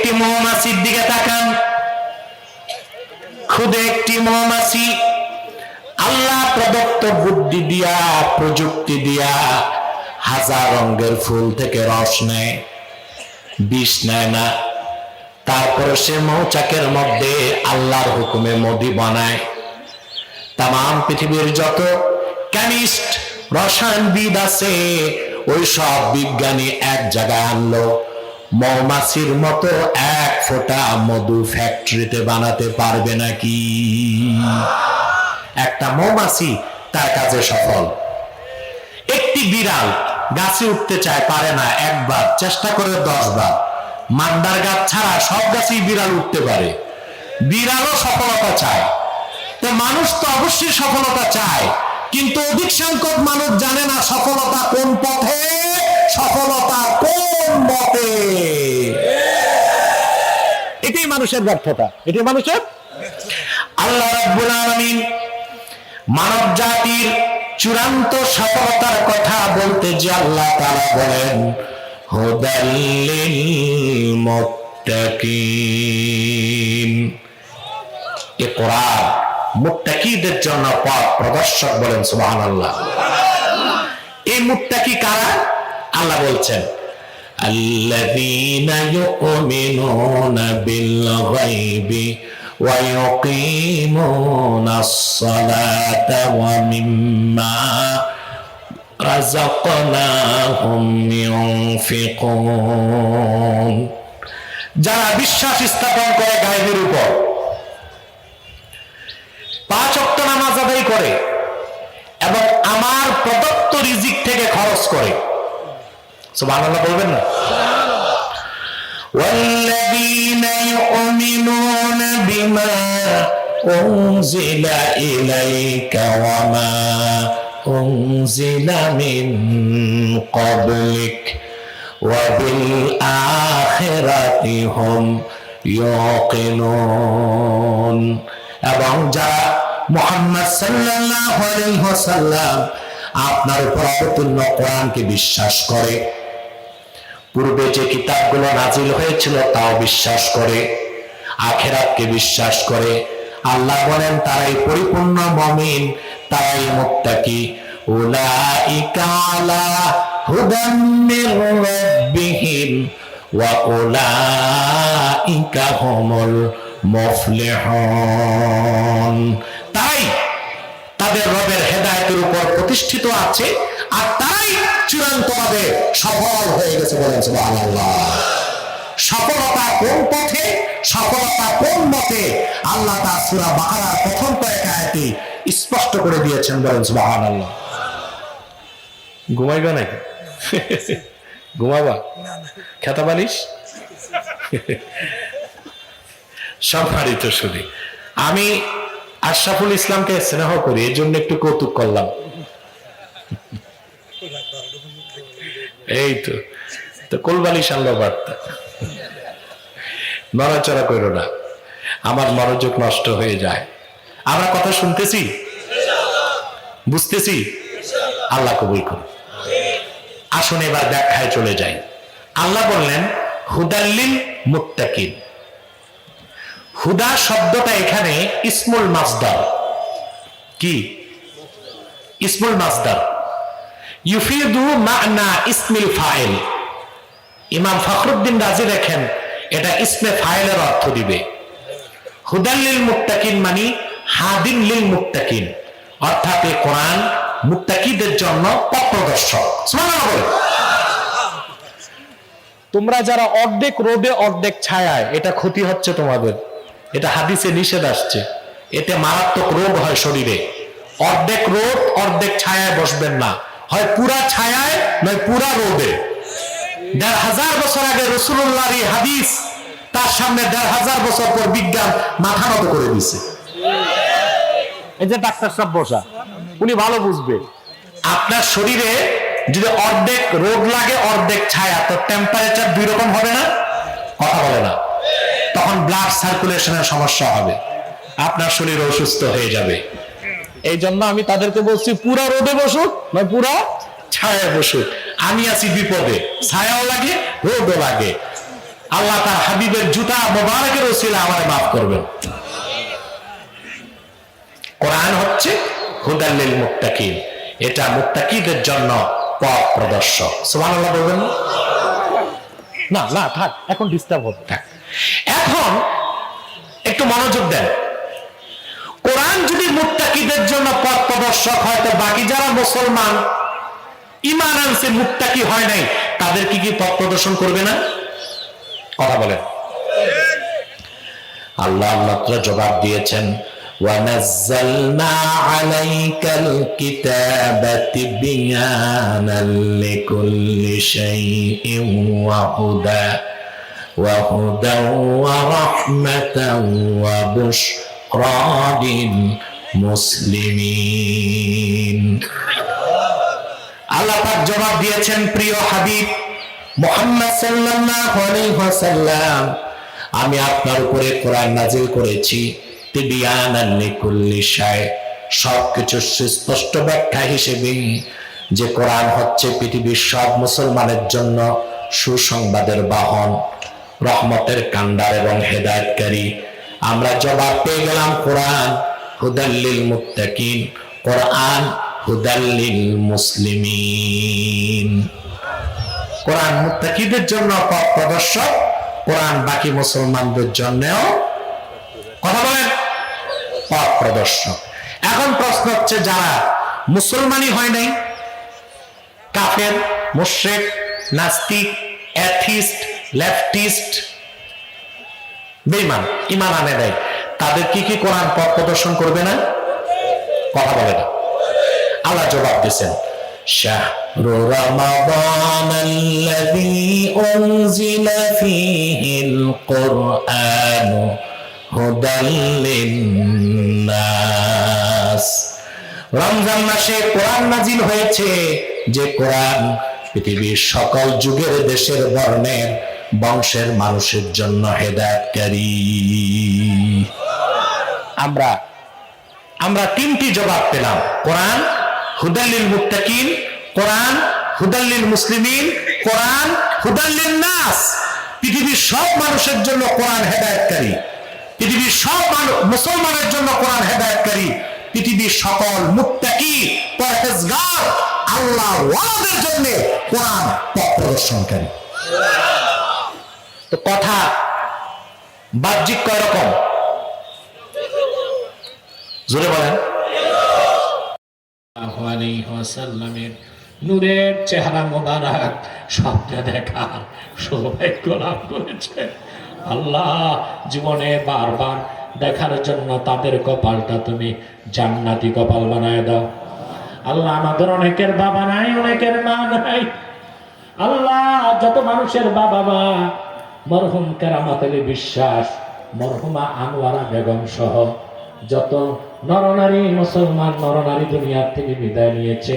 একটি মৌমাছির দিকে তাকান, খুদে একটি মৌমাছি আল্লাহ প্রদত্ত বুদ্ধি দিয়া, প্রযুক্তি দিয়া হাজার রঙের ফুল থেকে রস নেয়, বিষ নেয় না। তারপরে সে মৌচাকের মধ্যে আল্লাহর হুকুমে মধু বানায়। তাম পৃথিবীর যত কেমিস্ট, রসায়নবিদ আছে, ওই সব বিজ্ঞানী এক জায়গায় আনলো, মৌমাছির মতো এক ফোঁটা মধু ফ্যাক্টরিতে বানাতে পারবে নাকি? একটা মৌমাছি তার কাজে সফল। একটি বিড়াল গাছে উঠতে চায়, পারে না, একবার চেষ্টা করে 10 বার। মান্দার গাছ ছাড়া সব গাছেই বিড়াল উঠতে পারে। বিড়ালও সফলতা চায়। তো মানুষ তো অবশ্যই সফলতা চায়, কিন্তু অধিক সংখ্যক মানুষ জানে না সফলতা কোন পথে, সফলতা কোন মতে। এটাই মানুষের ব্যর্থতা, এটাই মানুষের। আল্লাহ রাব্বুল আলামিন মানব জাতির চূড়ান্ত সফলতার কথা বলতে যে আল্লাহ তাআলা বলেন, হুদাল লিল মুত্তাকিন। এই কোরআন মুত্তাকিদের জন্য পথ প্রদর্শক, বলেন সুবহানাল্লাহ। এই মুত্তাকি কারা? আল্লাহ বলছেন, আল্লাযীনা ইউমিনুনা বিল গায়বি ওয়া ইউকিমুনাস সালাতা ওয়া মিম্মা রাযাকনাহুম ইউনফিকুন। যারা বিশ্বাস স্থাপন করে গায়বের উপর, 5 ওয়াক্ত নামাজ আদায় করে এবং আমার প্রদত্ত রিজিক থেকে খরচ করে। সুবহানাল্লাহ বলবেন না? ওয়াল্লাযীনা ইউমিনুনা বিমা উনজিলা ইলাইকা ওয়া মা উনজিলা মিন ক্বাবলিক ওয়া বিল আখিরাতি হুম ইউকিনুন। এবং যারা মুহাম্মদ সাল্লাল্লাহু আলাইহি ওয়াসাল্লাম আপনার উপর অবতীর্ণ কোরআনকে বিশ্বাস করে, পূর্বে যে কিতাবগুলো নাজিল হয়েছিল তাও বিশ্বাস করে, আখিরাতকে বিশ্বাস করে, আল্লাহ বলেন তারাই পরিপূর্ণ মুমিন, তারাই মুত্তাকি। উলাইকা আলা হুদাম মির রাব্বিহিম ওয়া উলাইকা হুমুল মুফলিহুন। তাই তাদের রবের হেদায়েতের উপর প্রতিষ্ঠিত আছে, আর তাই চূড়ান্তভাবে সফল হয়ে গেছে, বলেন সুবহানাল্লাহ। সফলতা কোন পথে, সফলতা কোন মতে, আল্লাহ তাআলা সূরা বাকারার প্রথম কয়েক আয়াতে স্পষ্ট করে দিয়েছেন, বলেন সুবহানাল্লাহ। ঘুমাইবা নাকি? ঘুমাবা? খেতা বালিশ? সম্মানিত শুনি, আমি আশরাফুল ইসলামকে স্নেহ করি, এর জন্য একটু কৌতুক করলাম। এই তো কোলবালিশ আনলো বার্তা। নড়াচড়া করো না, আমার মনোযোগ নষ্ট হয়ে যায়। আমরা কথা শুনতেছি, বুঝতেছি, আল্লাহ কবুল করুন। আসুন এবার ব্যাখ্যায় চলে যাই। আল্লাহ বললেন হুদাল্লিল মুত্তাকিন। হুদা শব্দটা এখানে ইসমুল মাসদার। কি ইসমুল মাসদার? ইউফিদু মা'না ইসমিল ফাইল। ইমাম ফখরুদ্দিন রাজি লেখেন এটা ইসমে ফাইলের অর্থ দিবে। হুদাল লিল মুত্তাকিন মানে হাদিন লিল মুত্তাকিন, অর্থাৎ এই কোরআন মুত্তাকিদের জন্য পথ প্রদর্শক। সুবহানাল্লাহ। তোমরা যারা অর্ধেক রোদে অর্ধেক ছায়ায়, এটা ক্ষতি হচ্ছে তোমাদের, এটা হাদিসে নিষেধ আসছে, এতে মারাত্মক রোগ হয় শরীরে। অর্ধেক রোদ অর্ধেক ছায়ায় বসবেন না, হয় পুরা ছায়ায় নয় পুরা রোদে। ১৫০০ বছর আগে রাসূলুল্লাহর এই হাদিস, তার সামনে ১৫০০ বছর পর বিজ্ঞান মাথা নত করে দিছে। এই যে ডাক্তার সাহেব বসা, উনি ভালো বুঝবে। আপনার শরীরে যদি অর্ধেক রোদ লাগে অর্ধেক ছায়া, তো টেম্পারেচার 2 রকম হবে না? কথা বলে না। তখন ব্লাড সার্কুলেশনের সমস্যা হবে, আপনার শরীর অসুস্থ হয়ে যাবে। এই জন্য আমি তাদেরকে বলছি পুরা রোদে বসুক নয় পুরা ছায়ায় বসুক। আমি আছি বিপদে, ছায়াও লাগে রোদও লাগে। আল্লাহ তার হাবিবের জুতা মোবারকের ওসিলা আমারে মাফ করবেন। কোরআন হচ্ছে হুদাল লিল মুত্তাকিন, এটা মুত্তাকিদের জন্য পথ প্রদর্শক। সুবহানাল্লাহ বলবেন না? না থাক, এখন ডিস্টার্ব হবে। থাক, এখন একটু মনোযোগ দেন। কোরআন যদি মুত্তাকিদের জন্য পথ প্রদর্শক হয়, তো বাকি যারা মুসলমান ঈমান আনছে মুত্তাকি হয় নাই, তাদের কি পথ প্রদর্শন করবে না? কথা বলেন। আল্লাহ জবাব দিয়েছেন, وَنَزَّلْنَا عَلَيْكَ الْكِتَابَ تِبْيَانًا لِكُلِّ شَيْءٍ وَهُدًى وَرَحْمَةً وَبُشْرَى لِلْمُسْلِمِينَ। আল্লাহ পাক জবাব দিয়েছেন, প্রিয় হাবিব মুহাম্মদ সাল্লাল্লাহু আলাইহি ওয়াসাল্লাম, আমি আপনার উপরে কোরআন নাজিল করেছি তিবিয়ানান লিকুল্লি শাই, সবকিছু সুস্পষ্ট ব্যাখ্যা হিসেবে। যে কোরআন হচ্ছে পৃথিবীর সব মুসলমানের জন্য সুসংবাদের বাহন, রহমতের কান্ডার এবং হেদায়েতকারী। আমরা জবাব পেয়ে গেলাম, কোরআন হুদাল লিল মুত্তাকিন, কোরআন হুদাল লিল মুসলিমিন। কোরআন মুত্তাকিদের জন্য পথ প্রদর্শক, কোরআন বাকি মুসলমানদের জন্যও, কথা বলেন, পথ প্রদর্শক। এখন প্রশ্ন হচ্ছে, যারা মুসলমানই হয় নাই, কাফের, মুশরিক, নাস্তিক, অ্যাথিস্ট, লেফটিস্ট, বেঈমান, ঈমান আনে নাই, তাদের কি কোরআন পথ প্রদর্শন করবে না? কথা বলে না। আল্লাহ জবাব দিয়েছেন, শাহরু রমাদানাল্লাযী উনজিলা ফীহিল কুরআনু হুদাল লিন্নাস। রমজান মাসে কোরআন নাজিল হয়েছে, যে কোরআন পৃথিবীর সকল যুগের, দেশের, বর্ণের, বংশের মানুষের জন্য হেদায়েতকারী। আমরা তিনটি জবাব পেলাম, কোরআন হুদাল লিল মুত্তাকিন, কোরআন হুদাল লিল মুসলিমিন, কোরআন হুদাল লিন নাস। পৃথিবীর সব মানুষের জন্য কোরআন হেদায়েতকারী, পৃথিবীর সব মুসলমানের জন্য কোরআন হেদায়েতকারী, পৃথিবীর সকল মুত্তাকি, পরহেজগার, আল্লাহর ওয়ালাদের জন্য কোরআন পথ প্রদর্শনকারী। তো কথা বাহ্যিক কয় রকম? জোরে বলেন। নূরের চেহারা মোবারক স্বপ্নে দেখার সৌভাগ্য লাভ করেছে। আল্লাহ জীবনে বারবার দেখার জন্য তাদের কপালটা তুমি জান্নাতি কপাল বানায় দাও। আল্লাহ আমাদের অনেকের বাবা নাই, অনেকের মা নাই। আল্লাহ যত মানুষের বাবা মা, মরহুম কেরামত আলী বিশ্বাস, মরহুমা আনোয়ারা বেগম সহ যত নরনারী, মুসলমান নরনারী দুনিয়ার থেকে বিদায় নিয়েছে,